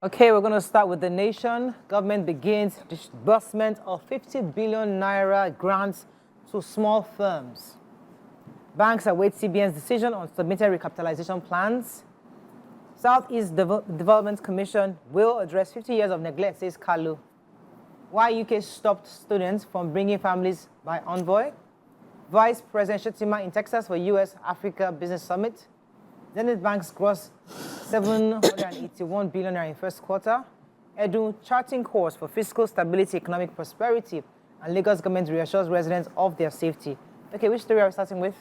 Okay, we're going to start with the nation. Government begins disbursement of 50 billion naira grants to small firms. Banks await CBN's decision on submitted recapitalization plans. Southeast Development Commission will address 50 years of neglect, says Kalu. Why UK stopped students from bringing families by envoy. Vice President Shettima in Texas for US-Africa Business Summit. Zenith Bank's gross 781 billion in first quarter. Edu charting course for fiscal stability, economic prosperity, and Lagos government reassures residents of their safety. Okay, which story are we starting with?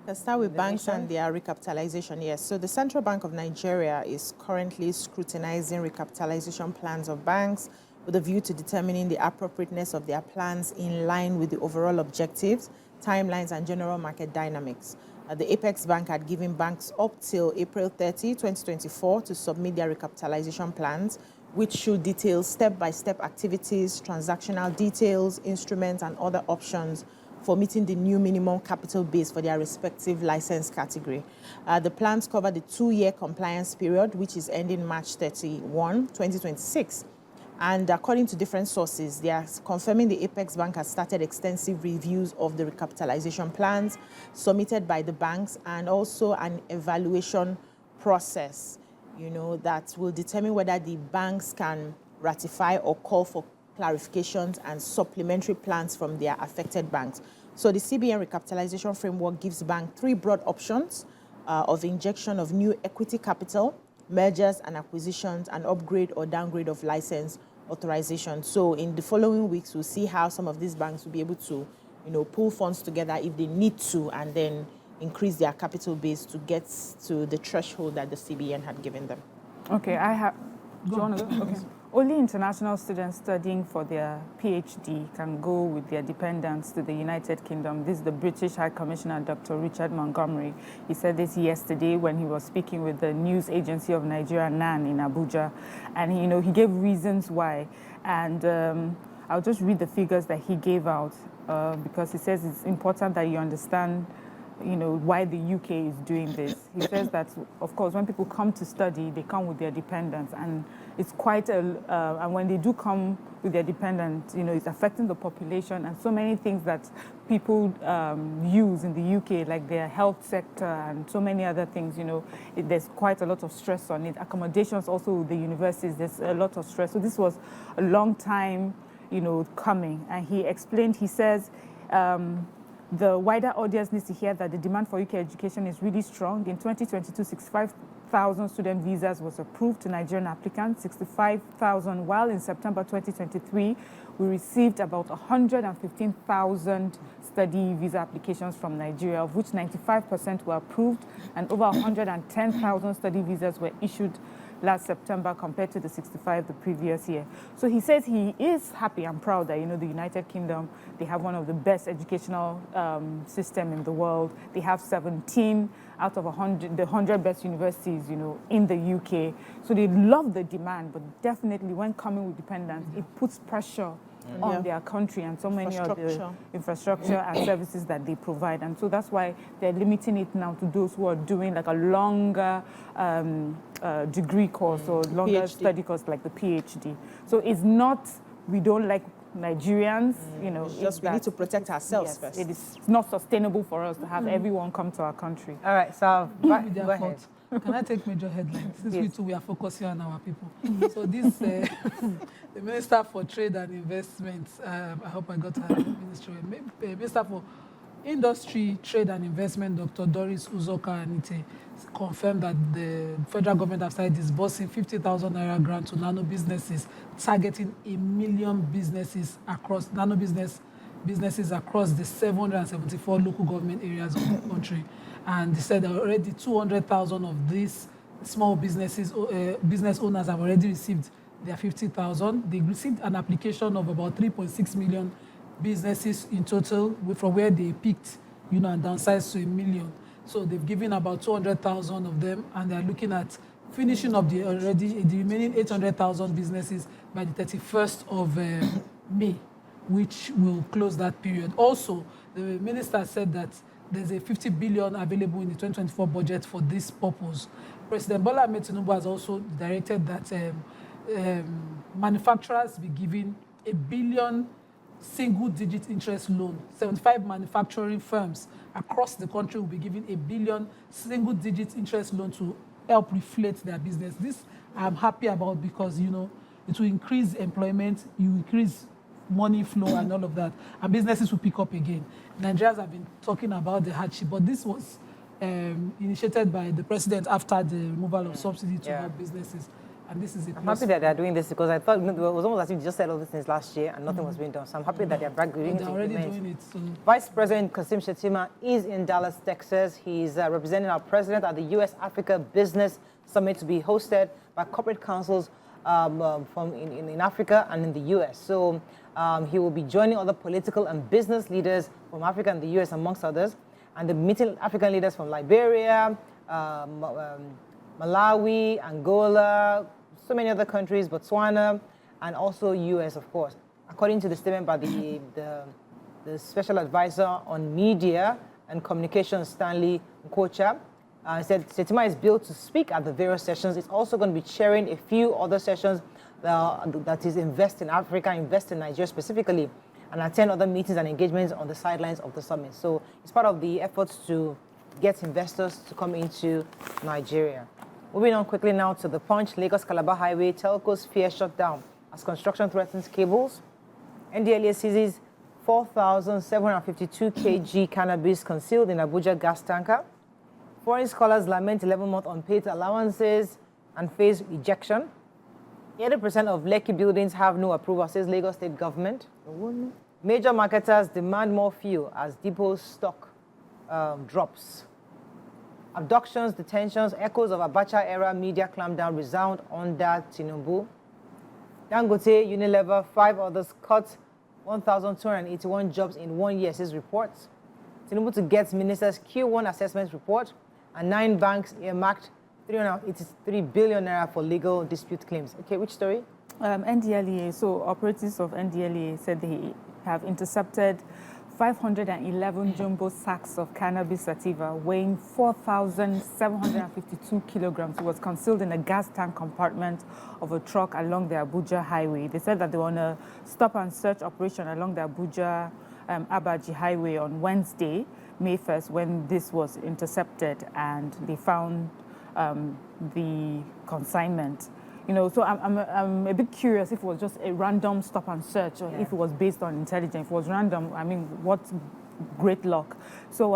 Let's start with banks and their recapitalization, yes. So the Central Bank of Nigeria is currently scrutinizing recapitalization plans of banks with a view to determining the appropriateness of their plans in line with the overall objectives, timelines, and general market dynamics. The Apex Bank had given banks up till April 30, 2024 to submit their recapitalization plans, which should detail step-by-step activities, transactional details, instruments, and other options for meeting the new minimum capital base for their respective license category. The plans cover the 2-year compliance period, which is ending March 31, 2026. And according to different sources, they are confirming the Apex Bank has started extensive reviews of the recapitalization plans submitted by the banks and also an evaluation process, that will determine whether the banks can ratify or call for clarifications and supplementary plans from their affected banks. So the CBN recapitalization framework gives bank 3 broad options of injection of new equity capital, mergers and acquisitions, and upgrade or downgrade of license authorization. So in the following weeks, we'll see how some of these banks will be able to, pull funds together if they need to, and then increase their capital base to get to the threshold that the CBN had given them. Okay, do you want to go? Okay. Only international students studying for their PhD can go with their dependents to the United Kingdom. This is the British High Commissioner, Dr. Richard Montgomery. He said this yesterday when he was speaking with the news agency of Nigeria, NAN, in Abuja. And, he gave reasons why. And I'll just read the figures that he gave out because he says it's important that you understand why the UK is doing this. He says that, of course, when people come to study, they come with their dependents, and it's quite and when they do come with their dependents, it's affecting the population, and so many things that people use in the UK, like their health sector and so many other things, there's quite a lot of stress on it. Accommodations also with the universities, there's a lot of stress. So this was a long time, coming, and he explained, he says, the wider audience needs to hear that the demand for UK education is really strong. In 2022, 65,000 student visas was approved to Nigerian applicants, 65,000, while in September 2023, we received about 115,000 study visa applications from Nigeria, of which 95% were approved, and over 110,000 study visas were issued last September compared to the 65 the previous year. So he says he is happy and proud that, the United Kingdom, they have one of the best educational system in the world. They have 17 out of 100, the 100 best universities, in the UK. So they love the demand, but definitely when coming with dependents, it puts pressure on their country and so many of the infrastructure and services that they provide. And so that's why they're limiting it now to those who are doing like a longer degree course or longer PhD. Study course like the PhD. So it's not, we don't like Nigerians, it's just we need to protect ourselves first. It's not sustainable for us to have everyone come to our country. All right, so go ahead. Can I take major headlines? Since yes. we are focusing on our people. So this, the Minister for Trade and Investment, I hope I got her ministry, Minister for Industry, Trade and Investment, Dr. Doris Uzoka Anite, confirmed that the federal government has started disbursing 50,000 naira grant to nano businesses, targeting 1 million businesses across businesses across the 774 local government areas of the country. And they said that already 200,000 of these small businesses, business owners have already received their 50,000. They received an application of about 3.6 million businesses in total, from where they picked, and downsized to 1 million. So they've given about 200,000 of them, and they're looking at finishing up the remaining 800,000 businesses by the 31st of May, which will close that period. Also, the minister said that there's a 50 billion available in the 2024 budget for this purpose. President Bola Ahmed Tinubu has also directed that manufacturers be given $1 billion single-digit interest loan. 75 manufacturing firms across the country will be given $1 billion single-digit interest loan to help reflate their business. This I'm happy about because, you know, it will increase employment, you increase money flow and all of that, and businesses will pick up again. Nigerians have been talking about the hardship, but this was initiated by the president after the removal of subsidy to help businesses. And this is a I'm happy that they're doing this because I thought it was almost as if you just said all these things last year and nothing was being done. So I'm happy that they're back doing it. They're already doing it. So. Vice President Kasim Shettima is in Dallas, Texas. He's representing our president at the U.S.-Africa Business Summit to be hosted by corporate councils in Africa and in the U.S. So he will be joining other political and business leaders from Africa and the U.S., amongst others. And the meeting African leaders from Liberia, Malawi, Angola, so many other countries, Botswana, and also U.S., of course. According to the statement by the Special Advisor on Media and Communications, Stanley Nkocha, said Shettima is billed to speak at the various sessions. It's also going to be chairing a few other sessions that is Invest in Africa, Invest in Nigeria specifically, and attend other meetings and engagements on the sidelines of the summit. So it's part of the efforts to get investors to come into Nigeria. Moving on quickly now to the Punch. Lagos-Calabar Highway, telcos fear shutdown as construction threatens cables. NDLEA seizes 4,752 kg cannabis concealed in Abuja gas tanker. Foreign scholars lament 11-month unpaid allowances and face ejection. 80% of Lekki buildings have no approval, says Lagos State government. Major marketers demand more fuel as depot stock drops. Abductions, detentions, echoes of Abacha-era media clampdown resound under Tinubu. Dangote, Unilever, 5 others cut 1,281 jobs in 1 year, says reports. Tinubu to get ministers' Q1 assessment report, and 9 banks earmarked 383 billion naira for legal dispute claims. Okay, which story? NDLEA, so operatives of NDLEA said they have intercepted 511 jumbo sacks of cannabis sativa weighing 4,752 kilograms. It was concealed in a gas tank compartment of a truck along the Abuja highway. They said that they were on a stop and search operation along the Abuja Abaji highway on Wednesday, May 1st, when this was intercepted, and they found the consignment. You know, so I'm a bit curious if it was just a random stop and search or if it was based on intelligence. If it was random, I mean, what great luck. So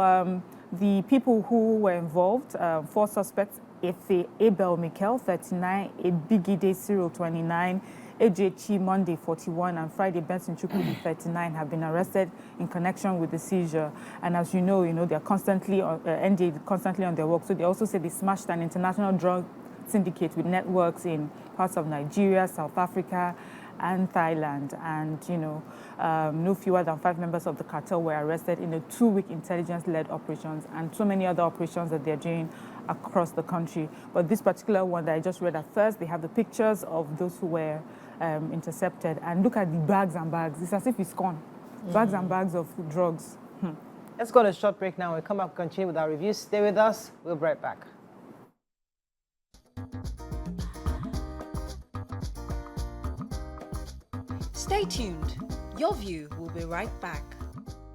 the people who were involved, 4 suspects, Efe Abel Mikel, 39, Ebigide Cyril, 29, AJC Monday, 41, and Friday Benson Chukwu, 39, have been arrested in connection with the seizure. And as you know, they're constantly, NDA constantly on their work. So they also say they smashed an international drug syndicate with networks in parts of Nigeria, South Africa, and Thailand. And, no fewer than 5 members of the cartel were arrested in a 2-week intelligence-led operations, and so many other operations that they're doing across the country. But this particular one that I just read at first, they have the pictures of those who were intercepted. And look at the bags and bags. It's as if it's gone. Bags and bags of drugs. Let's go on a short break now. We'll come back and continue with our reviews. Stay with us. We'll be right back. Stay tuned. Your View will be right back.